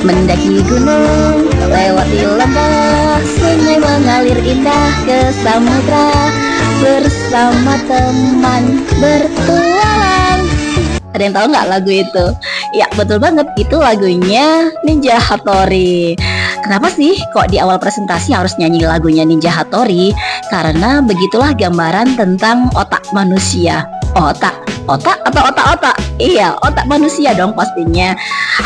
Mendaki gunung, lewati lembah, sungai mengalir indah ke samudra, bersama teman bertualang. Ada yang tahu nggak lagu itu? Ya betul banget, itu lagunya Ninja Hattori. Kenapa sih kok di awal presentasi harus nyanyi lagunya Ninja Hattori? Karena begitulah gambaran tentang otak manusia. Otak atau otak-otak? Iya, otak manusia dong pastinya.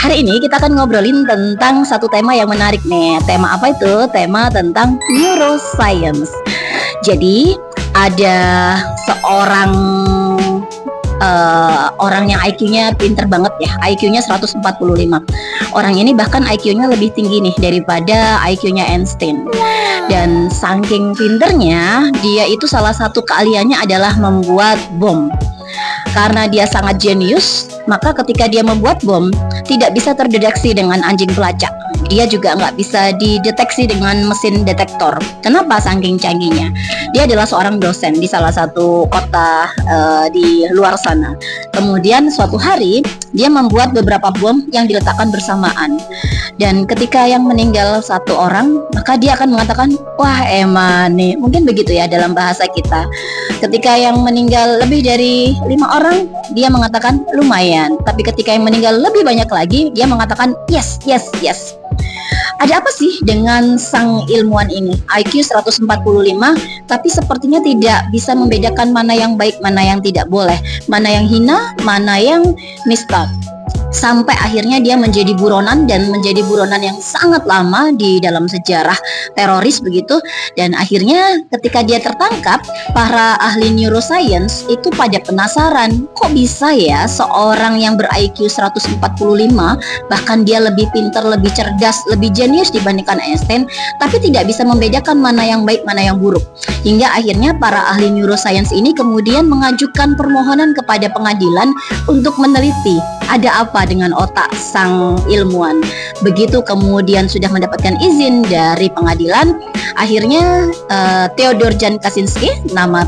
Hari ini kita akan ngobrolin tentang satu tema yang menarik nih. Tema apa itu? Tema tentang neuroscience. Jadi ada seorang orang yang IQ-nya pinter banget ya, IQ-nya 145. Orang ini bahkan IQ-nya lebih tinggi nih daripada IQ-nya Einstein. Dan saking pinternya, dia itu salah satu keahliannya adalah membuat bom. Karena dia sangat jenius, maka ketika dia membuat bom, tidak bisa terdeteksi dengan anjing pelacak. Dia juga nggak bisa dideteksi dengan mesin detektor. Kenapa saking canggihnya? Dia adalah seorang dosen di salah satu kota di luar sana. Kemudian suatu hari dia membuat beberapa bom yang diletakkan bersamaan. Dan ketika yang meninggal satu orang, maka dia akan mengatakan, wah eman nih. Mungkin begitu ya dalam bahasa kita. Ketika yang meninggal lebih dari 5 orang, dia mengatakan lumayan. Tapi ketika yang meninggal lebih banyak lagi, dia mengatakan yes. Ada apa sih dengan sang ilmuwan ini? IQ 145, tapi sepertinya tidak bisa membedakan mana yang baik, mana yang tidak boleh, mana yang hina, mana yang nista. Sampai akhirnya dia menjadi buronan, dan menjadi buronan yang sangat lama di dalam sejarah teroris begitu. Dan akhirnya ketika dia tertangkap, para ahli neuroscience itu pada penasaran, kok bisa ya seorang yang ber-IQ 145, bahkan dia lebih pintar, lebih cerdas, lebih jenius dibandingkan Einstein, tapi tidak bisa membedakan mana yang baik, mana yang buruk. Hingga akhirnya para ahli neuroscience ini kemudian mengajukan permohonan kepada pengadilan untuk meneliti ada apa dengan otak sang ilmuwan. Begitu kemudian sudah mendapatkan izin dari pengadilan, akhirnya Theodor Jan Kaczynski, nama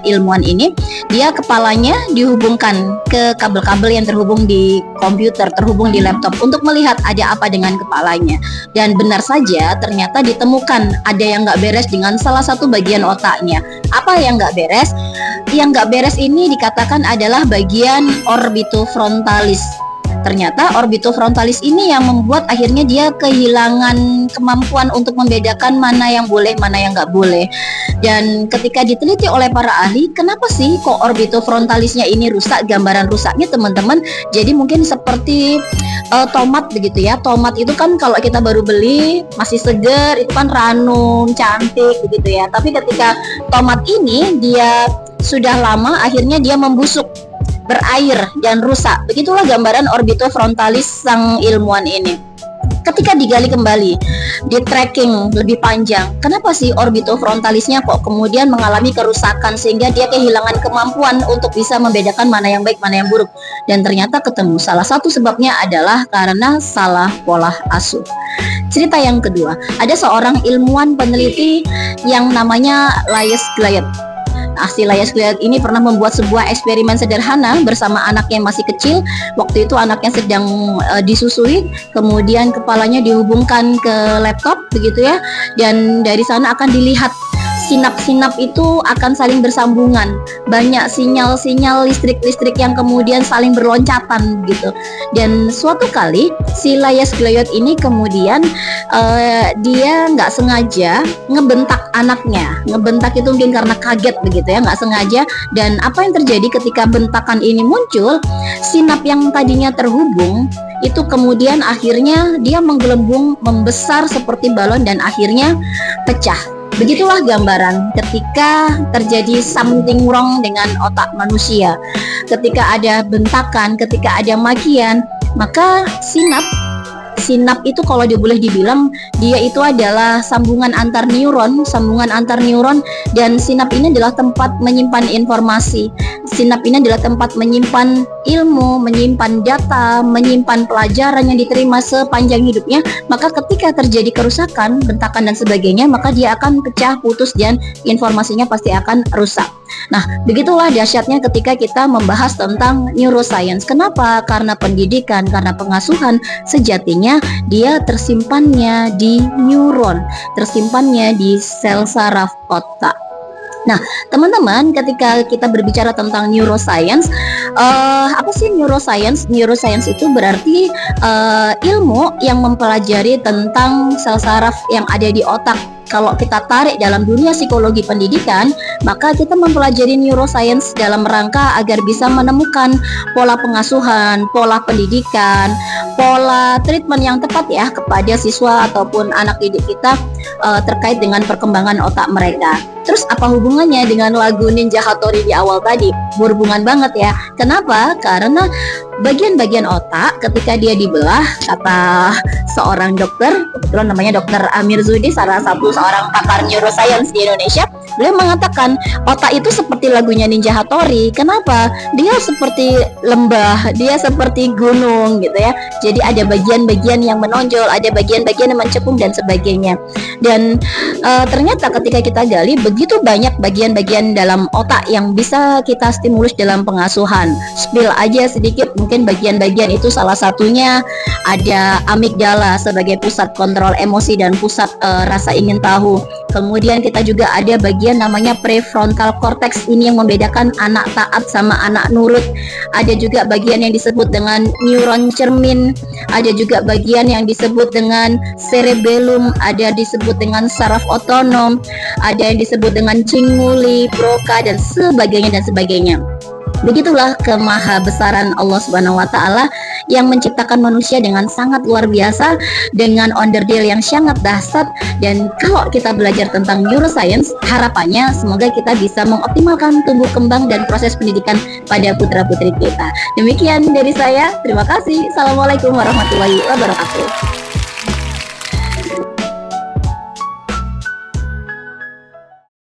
ilmuwan ini, dia kepalanya dihubungkan ke kabel-kabel yang terhubung di komputer, terhubung di laptop untuk melihat ada apa dengan kepalanya. Dan benar saja ternyata ditemukan ada yang nggak beres dengan salah satu bagian otaknya. Apa yang nggak beres? Yang nggak beres ini dikatakan adalah bagian orbitofrontalis. Ternyata orbitofrontalis ini yang membuat akhirnya dia kehilangan kemampuan untuk membedakan mana yang boleh, mana yang nggak boleh. Dan ketika diteliti oleh para ahli, kenapa sih kok orbitofrontalisnya ini rusak? Gambaran rusaknya teman-teman, jadi mungkin seperti tomat begitu ya. Tomat itu kan kalau kita baru beli masih segar, itu kan ranum, cantik begitu ya. Tapi ketika tomat ini dia sudah lama, akhirnya dia membusuk, berair dan rusak. Begitulah gambaran orbitofrontalis sang ilmuwan ini. Ketika digali kembali, di tracking lebih panjang, kenapa sih orbitofrontalisnya kok kemudian mengalami kerusakan sehingga dia kehilangan kemampuan untuk bisa membedakan mana yang baik, mana yang buruk. Dan ternyata ketemu salah satu sebabnya adalah karena salah pola asuh. Cerita yang kedua, ada seorang ilmuwan peneliti yang namanya Laius Glayet. Si Laius Glayet ini pernah membuat sebuah eksperimen sederhana bersama anaknya yang masih kecil. Waktu itu anaknya sedang disusui, kemudian kepalanya dihubungkan ke laptop begitu ya, dan dari sana akan dilihat sinap-sinap itu akan saling bersambungan. Banyak sinyal-sinyal listrik-listrik yang kemudian saling berloncatan gitu. Dan suatu kali si Laius Glayet ini kemudian dia nggak sengaja ngebentak anaknya. Ngebentak itu mungkin karena kaget begitu ya, nggak sengaja. Dan apa yang terjadi ketika bentakan ini muncul, sinap yang tadinya terhubung itu kemudian akhirnya dia menggelembung, membesar seperti balon dan akhirnya pecah. Begitulah gambaran ketika terjadi something wrong dengan otak manusia. Ketika ada bentakan, ketika ada makian, maka sinap itu kalau boleh dibilang dia itu adalah sambungan antar neuron, dan sinap ini adalah tempat menyimpan informasi. Sinap ini adalah tempat menyimpan ilmu, menyimpan data, menyimpan pelajaran yang diterima sepanjang hidupnya. Maka ketika terjadi kerusakan, bentakan dan sebagainya, maka dia akan pecah, putus, dan informasinya pasti akan rusak. Nah, begitulah dahsyatnya ketika kita membahas tentang neuroscience. Kenapa? Karena pendidikan, karena pengasuhan sejatinya artinya dia tersimpannya di neuron, tersimpannya di sel saraf otak. Nah, teman-teman, ketika kita berbicara tentang neuroscience, apa sih neuroscience? Neuroscience itu berarti ilmu yang mempelajari tentang sel saraf yang ada di otak. Kalau kita tarik dalam dunia psikologi pendidikan, maka kita mempelajari neuroscience dalam rangka agar bisa menemukan pola pengasuhan, pola pendidikan, pola treatment yang tepat ya kepada siswa ataupun anak didik kita terkait dengan perkembangan otak mereka. Terus apa hubungannya dengan lagu Ninja Hattori di awal tadi? Berhubungan banget ya. Kenapa? Karena bagian-bagian otak ketika dia dibelah, kata seorang dokter, kebetulan namanya Dokter Amir Zudi, salah satu seorang pakar neuroscience di Indonesia, beliau mengatakan otak itu seperti lagunya Ninja Hattori. Kenapa? Dia seperti lembah, dia seperti gunung gitu ya. Jadi ada bagian-bagian yang menonjol, ada bagian-bagian yang mencekung dan sebagainya. Dan ternyata ketika kita gali, begitu banyak bagian-bagian dalam otak yang bisa kita stimulus dalam pengasuhan. Spill aja sedikit, mungkin bagian-bagian itu salah satunya ada amigdala sebagai pusat kontrol emosi dan pusat rasa ingin tahu. Kemudian kita juga ada bagian namanya prefrontal cortex, ini yang membedakan anak taat sama anak nurut. Ada juga bagian yang disebut dengan neuron cermin, ada juga bagian yang disebut dengan cerebellum, ada disebut dengan saraf otonom, ada yang disebut dengan cinguli, broca dan sebagainya. Begitulah kemahabesaran Allah Subhanahu wa taala yang menciptakan manusia dengan sangat luar biasa, dengan onderdil yang sangat dahsyat. Dan kalau kita belajar tentang neuroscience, harapannya semoga kita bisa mengoptimalkan tumbuh kembang dan proses pendidikan pada putra-putri kita. Demikian dari saya, terima kasih. Assalamualaikum warahmatullahi wabarakatuh.